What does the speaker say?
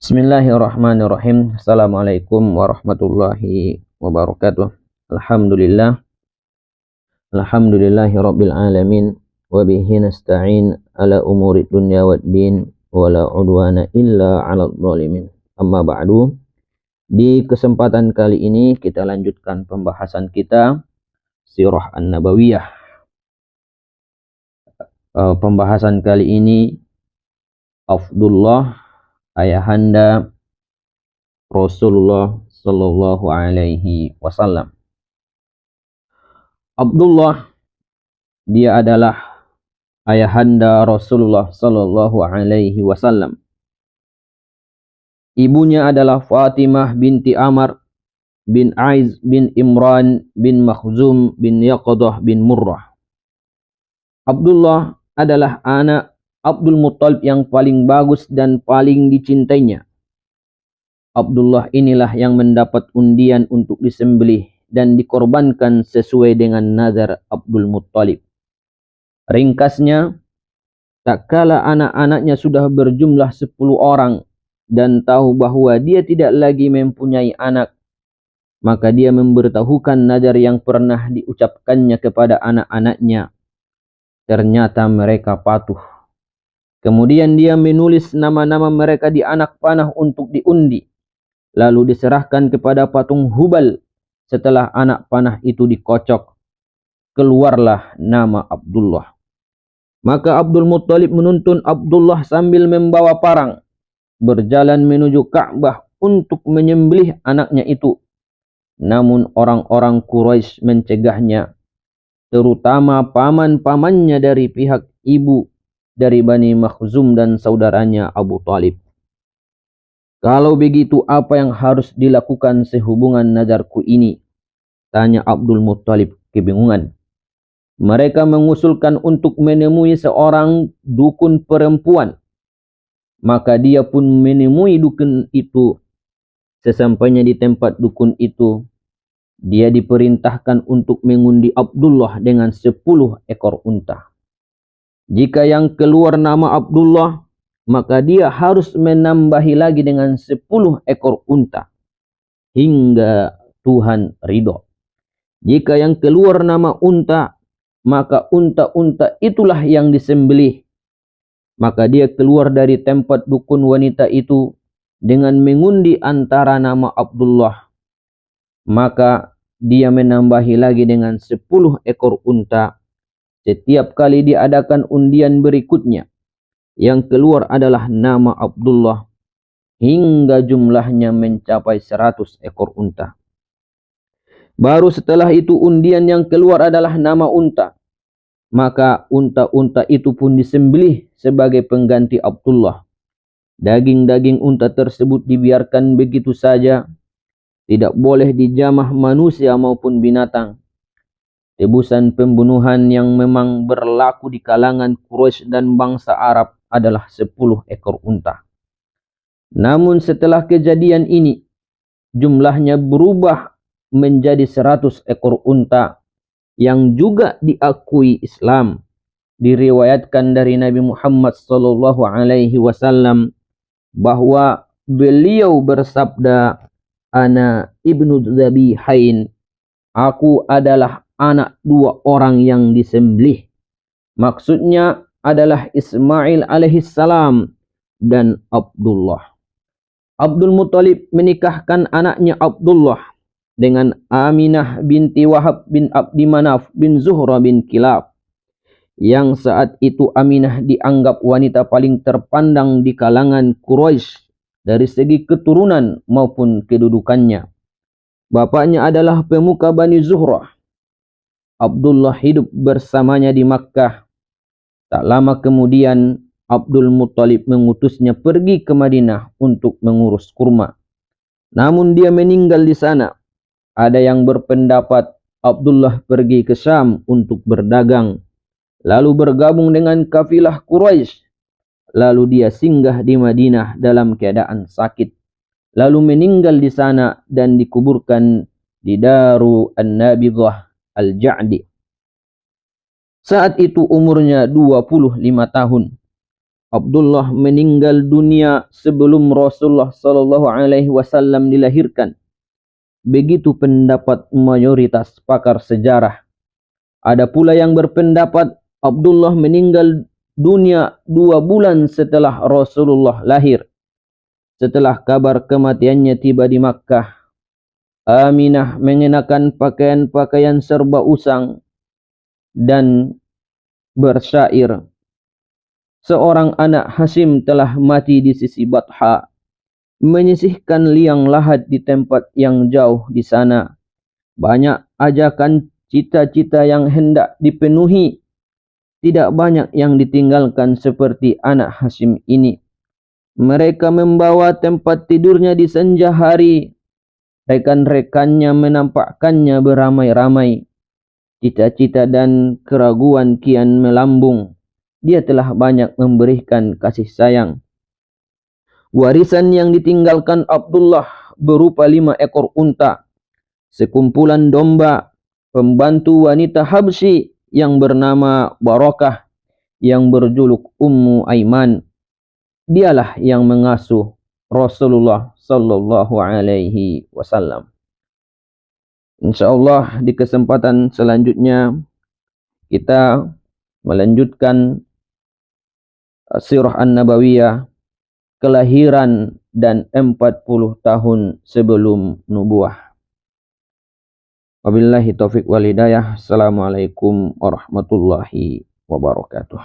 Bismillahirrahmanirrahim. Assalamualaikum warahmatullahi wabarakatuh. Alhamdulillahi rabbil alamin. Wabihi nasta'in ala umuri dunya waddin. Wala udwana illa ala zalimin. Amma ba'du. Di kesempatan kali ini kita lanjutkan pembahasan kita Sirah An-Nabawiyah. Pembahasan kali ini Abdullah, ayahanda Rasulullah Sallallahu Alaihi Wasallam. Abdullah, dia adalah ayahanda Rasulullah Sallallahu Alaihi Wasallam. Ibunya adalah Fatimah binti Amr bin Aiz bin Imran bin Makhzum bin Yaqadah bin Murrah. Abdullah adalah anak Abdul Muttalib yang paling bagus dan paling dicintainya. Abdullah inilah yang mendapat undian untuk disembelih dan dikorbankan sesuai dengan nazar Abdul Muttalib. Ringkasnya, tak kala anak-anaknya sudah berjumlah 10 orang dan tahu bahwa dia tidak lagi mempunyai anak, maka dia memberitahukan nazar yang pernah diucapkannya kepada anak-anaknya. Ternyata mereka patuh. Kemudian dia menulis nama-nama mereka di anak panah untuk diundi, lalu diserahkan kepada patung Hubal. Setelah anak panah itu dikocok, keluarlah nama Abdullah. Maka Abdul Muttalib menuntun Abdullah sambil membawa parang, berjalan menuju Ka'bah untuk menyembelih anaknya itu. Namun orang-orang Quraisy mencegahnya, terutama paman-pamannya dari pihak ibu dari Bani Makhzum dan saudaranya Abu Talib. Kalau begitu, apa yang harus dilakukan sehubungan nazarku ini? Tanya Abdul Muttalib kebingungan. Mereka mengusulkan untuk menemui seorang dukun perempuan. Maka dia pun menemui dukun itu. Sesampainya di tempat dukun itu, dia diperintahkan untuk mengundi Abdullah dengan 10 ekor unta. Jika yang keluar nama Abdullah, maka dia harus menambahi lagi dengan 10 ekor unta hingga Tuhan ridho. Jika yang keluar nama unta, maka unta-unta itulah yang disembelih. Maka dia keluar dari tempat dukun wanita itu dengan mengundi antara nama Abdullah. Maka dia menambahi lagi dengan 10 ekor unta. Setiap kali diadakan undian berikutnya, yang keluar adalah nama Abdullah hingga jumlahnya mencapai 100 ekor unta. Baru setelah itu undian yang keluar adalah nama unta. Maka unta-unta itu pun disembelih sebagai pengganti Abdullah. Daging-daging unta tersebut dibiarkan begitu saja, tidak boleh dijamah manusia maupun binatang. Tebusan pembunuhan yang memang berlaku di kalangan Quraisy dan bangsa Arab adalah 10 ekor unta. Namun setelah kejadian ini, jumlahnya berubah menjadi 100 ekor unta yang juga diakui Islam. Diriwayatkan dari Nabi Muhammad SAW bahwa beliau bersabda, "Ana ibnu Dhabihain." Aku adalah anak 2 orang yang disembelih. Maksudnya adalah Ismail alaihissalam dan Abdullah. Abdul Muttalib menikahkan anaknya Abdullah dengan Aminah binti Wahab bin Abdi Manaf bin Zuhra bin Kilab. Yang saat itu Aminah dianggap wanita paling terpandang di kalangan Quraisy dari segi keturunan maupun kedudukannya. Bapaknya adalah pemuka Bani Zuhrah. Abdullah hidup bersamanya di Makkah. Tak lama kemudian Abdul Muttalib mengutusnya pergi ke Madinah untuk mengurus kurma. Namun dia meninggal di sana. Ada yang berpendapat Abdullah pergi ke Syam untuk berdagang, lalu bergabung dengan kafilah Quraisy. Lalu dia singgah di Madinah dalam keadaan sakit, lalu meninggal di sana dan dikuburkan di Daru An-Nabidah Al-Ja'di. Saat itu umurnya 25 tahun. Abdullah meninggal dunia sebelum Rasulullah sallallahu alaihi wasallam dilahirkan. Begitu pendapat mayoritas pakar sejarah. Ada pula yang berpendapat Abdullah meninggal dunia 2 bulan setelah Rasulullah lahir. Setelah kabar kematiannya tiba di Makkah, Aminah mengenakan pakaian-pakaian serba usang dan bersyair. Seorang anak Hashim telah mati di sisi Batha, menyisihkan liang lahat di tempat yang jauh di sana. Banyak ajakan cita-cita yang hendak dipenuhi, tidak banyak yang ditinggalkan seperti anak Hashim ini. Mereka membawa tempat tidurnya di senja hari. Rekan-rekannya menampakkannya beramai-ramai. Cita-cita dan keraguan kian melambung. Dia telah banyak memberikan kasih sayang. Warisan yang ditinggalkan Abdullah berupa 5 ekor unta, sekumpulan domba, pembantu wanita Habsyi yang bernama Barakah, yang berjuluk Ummu Aiman. Dialah yang mengasuh Rasulullah sallallahu alaihi wasallam. Insyaallah di kesempatan selanjutnya kita melanjutkan Sirah An-Nabawiyah, kelahiran dan 40 tahun sebelum nubuah. Wabillahi taufiq wal hidayah. Assalamualaikum warahmatullahi wabarakatuh.